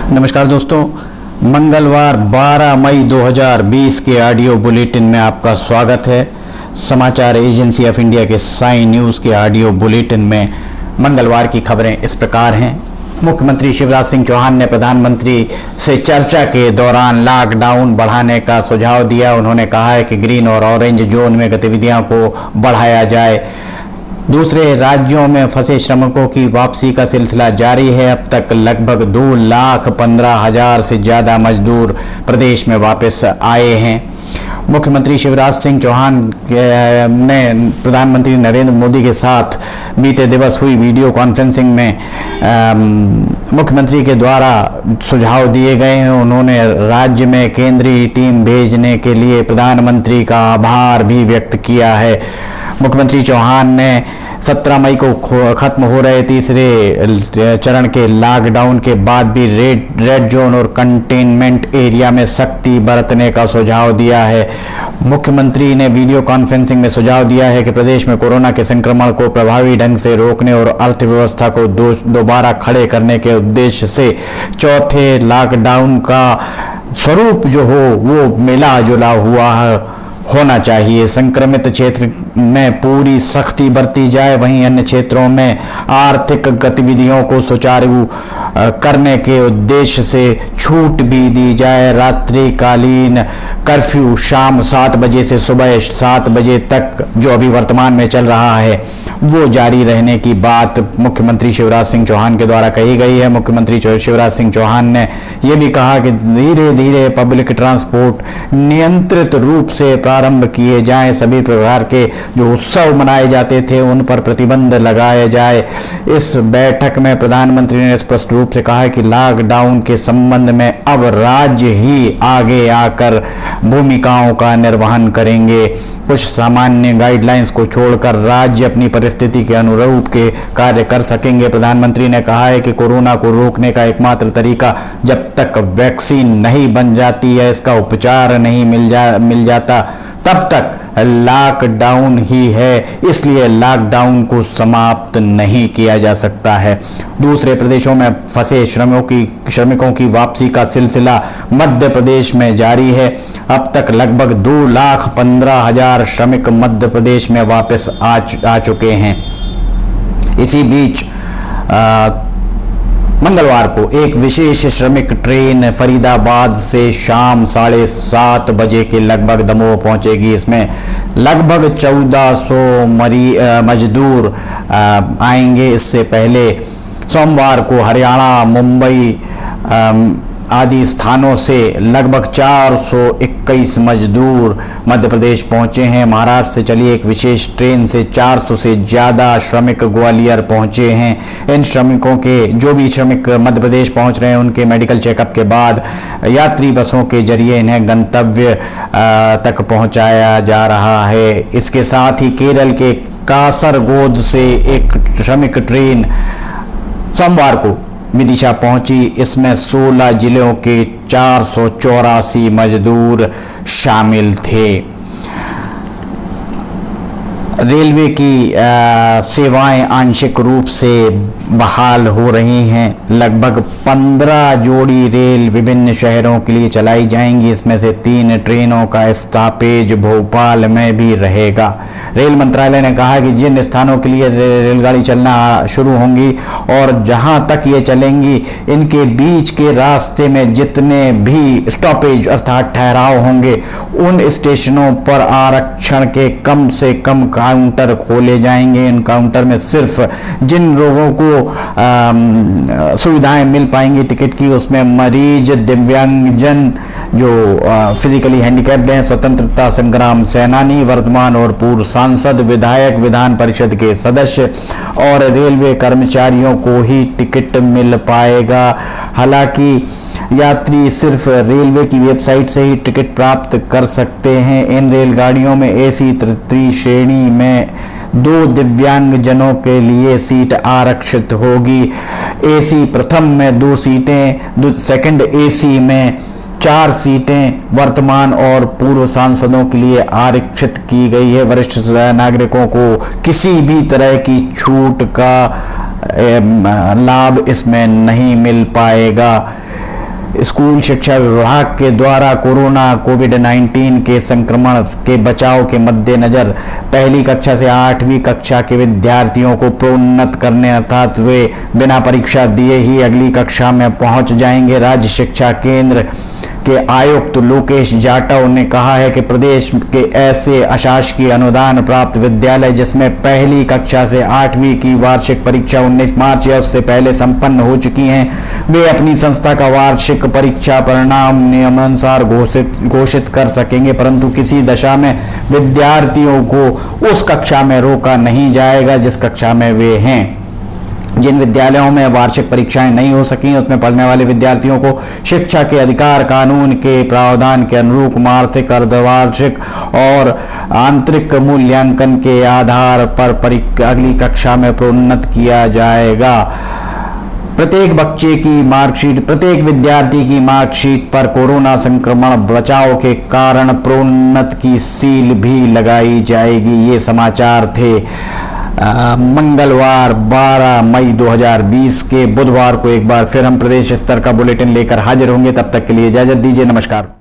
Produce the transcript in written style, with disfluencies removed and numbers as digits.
नमस्कार दोस्तों, मंगलवार 12 मई 2020 के ऑडियो बुलेटिन में आपका स्वागत है। समाचार एजेंसी ऑफ इंडिया के साई न्यूज़ के ऑडियो बुलेटिन में मंगलवार की खबरें इस प्रकार हैं। मुख्यमंत्री शिवराज सिंह चौहान ने प्रधानमंत्री से चर्चा के दौरान लॉकडाउन बढ़ाने का सुझाव दिया। उन्होंने कहा है कि ग्रीन और ऑरेंज जोन में गतिविधियों को बढ़ाया जाए। दूसरे राज्यों में फंसे श्रमिकों की वापसी का सिलसिला जारी है। अब तक लगभग 2,15,000 से ज़्यादा मजदूर प्रदेश में वापस आए हैं। मुख्यमंत्री शिवराज सिंह चौहान ने प्रधानमंत्री नरेंद्र मोदी के साथ बीते दिवस हुई वीडियो कॉन्फ्रेंसिंग में मुख्यमंत्री के द्वारा सुझाव दिए गए हैं। उन्होंने राज्य में केंद्रीय टीम भेजने के लिए प्रधानमंत्री का आभार भी व्यक्त किया है। मुख्यमंत्री चौहान ने 17 मई को खत्म हो रहे तीसरे चरण के लॉकडाउन के बाद भी रेड जोन और कंटेनमेंट एरिया में सख्ती बरतने का सुझाव दिया है। मुख्यमंत्री ने वीडियो कॉन्फ्रेंसिंग में सुझाव दिया है कि प्रदेश में कोरोना के संक्रमण को प्रभावी ढंग से रोकने और अर्थव्यवस्था को दोबारा खड़े करने के उद्देश्य से चौथे लॉकडाउन का स्वरूप जो हो वो मिला जुला हुआ होना चाहिए। संक्रमित क्षेत्र में पूरी सख्ती बरती जाए, वहीं अन्य क्षेत्रों में आर्थिक गतिविधियों को सुचारू करने के उद्देश्य से छूट भी दी जाए। रात्रिकालीन कर्फ्यू शाम 7 बजे से सुबह 7 बजे तक जो अभी वर्तमान में चल रहा है वो जारी रहने की बात मुख्यमंत्री शिवराज सिंह चौहान के द्वारा कही गई है। मुख्यमंत्री शिवराज सिंह चौहान ने ये भी कहा कि धीरे धीरे पब्लिक ट्रांसपोर्ट नियंत्रित रूप से प्रारंभ किए जाएं। सभी प्रकार के जो उत्सव मनाए जाते थे उन पर प्रतिबंध लगाए जाए। इस बैठक में प्रधानमंत्री ने स्पष्ट रूप से कहा कि लॉकडाउन के संबंध में अब राज्य ही आगे आकर भूमिकाओं का निर्वहन करेंगे। कुछ सामान्य गाइडलाइंस को छोड़कर राज्य अपनी परिस्थिति के अनुरूप के कार्य कर सकेंगे। प्रधानमंत्री ने कहा है कि कोरोना को रोकने का एकमात्र तरीका जब तक वैक्सीन नहीं बन जाती है, इसका उपचार नहीं मिल जाता तब तक लॉकडाउन ही है। इसलिए लॉकडाउन को समाप्त नहीं किया जा सकता है। दूसरे प्रदेशों में फंसे श्रमिकों की वापसी का सिलसिला मध्य प्रदेश में जारी है। अब तक लगभग 2,15,000 श्रमिक मध्य प्रदेश में वापस आ चुके हैं। इसी बीच मंगलवार को एक विशेष श्रमिक ट्रेन फरीदाबाद से शाम 7:30 बजे के लगभग दमोह पहुंचेगी। इसमें लगभग 1400 मजदूर आएंगे। इससे पहले सोमवार को हरियाणा, मुंबई आदि स्थानों से लगभग 421 मजदूर मध्य प्रदेश पहुंचे हैं। महाराष्ट्र से चली एक विशेष ट्रेन से 400 से ज़्यादा श्रमिक ग्वालियर पहुंचे हैं। इन श्रमिकों के जो भी श्रमिक मध्य प्रदेश पहुंच रहे हैं उनके मेडिकल चेकअप के बाद यात्री बसों के जरिए इन्हें गंतव्य तक पहुंचाया जा रहा है। इसके साथ ही केरल के कासरगोद से एक श्रमिक ट्रेन सोमवार को विदिशा पहुंची। इसमें 16 जिलों के 484 मजदूर शामिल थे। रेलवे की सेवाएं आंशिक रूप से बहाल हो रही हैं। लगभग 15 जोड़ी रेल विभिन्न शहरों के लिए चलाई जाएंगी। इसमें से 3 ट्रेनों का स्टॉपेज भोपाल में भी रहेगा। रेल मंत्रालय ने कहा कि जिन स्थानों के लिए रेलगाड़ी चलना शुरू होंगी और जहां तक ये चलेंगी इनके बीच के रास्ते में जितने भी स्टॉपेज अर्थात ठहराव होंगे उन स्टेशनों पर आरक्षण के कम से कम काउंटर खोले जाएंगे। इन काउंटर में सिर्फ जिन लोगों को सुविधाएं मिल पाएंगी टिकट की, उसमें मरीज, दिव्यांगजन, जो फिजिकली हैंडीकैप्ड हैं, स्वतंत्रता संग्राम सेनानी, वर्तमान और पूर्व सांसद, विधायक, विधान परिषद के सदस्य और रेलवे कर्मचारियों को ही टिकट मिल पाएगा। हालांकि यात्री सिर्फ रेलवे की वेबसाइट से ही टिकट प्राप्त कर सकते हैं। इन रेलगाड़ियों में एसी तृतीय श्रेणी में 2 दिव्यांगजनों के लिए सीट आरक्षित होगी। एसी प्रथम में 2 सीटें, सेकंड एसी में 4 सीटें वर्तमान और पूर्व सांसदों के लिए आरक्षित की गई है। वरिष्ठ नागरिकों को किसी भी तरह की छूट का लाभ इसमें नहीं मिल पाएगा। स्कूल शिक्षा विभाग के द्वारा कोविड-19 के संक्रमण के बचाव के मद्देनजर पहली कक्षा से 8वीं कक्षा के विद्यार्थियों को प्रोन्नत करने अर्थात वे बिना परीक्षा दिए ही अगली कक्षा में पहुंच जाएंगे। राज्य शिक्षा केंद्र के आयुक्त लोकेश जाटव ने कहा है कि प्रदेश के ऐसे अशासकीय अनुदान प्राप्त विद्यालय जिसमें पहली कक्षा से 8वीं की वार्षिक परीक्षा 19 मार्च या उससे पहले संपन्न हो चुकी हैं, वे अपनी संस्था का वार्षिक परीक्षा परिणाम नियमानुसार घोषित कर सकेंगे, परंतु किसी दशा में विद्यार्थियों को उस कक्षा में रोका नहीं जाएगा जिस कक्षा में वे हैं। जिन विद्यालयों में वार्षिक परीक्षाएं नहीं हो सकी उसमें पढ़ने वाले विद्यार्थियों को शिक्षा के अधिकार कानून के प्रावधान के अनुरूप मासिक, अर्धवार्षिक और आंतरिक मूल्यांकन के आधार पर अगली कक्षा में प्रोन्नत किया जाएगा। प्रत्येक विद्यार्थी की मार्कशीट पर कोरोना संक्रमण बचाव के कारण प्रोन्नत की सील भी लगाई जाएगी। ये समाचार थे मंगलवार 12 मई 2020 के बुधवार को। एक बार फिर हम प्रदेश स्तर का बुलेटिन लेकर हाजिर होंगे, तब तक के लिए इजाजत दीजिए। नमस्कार।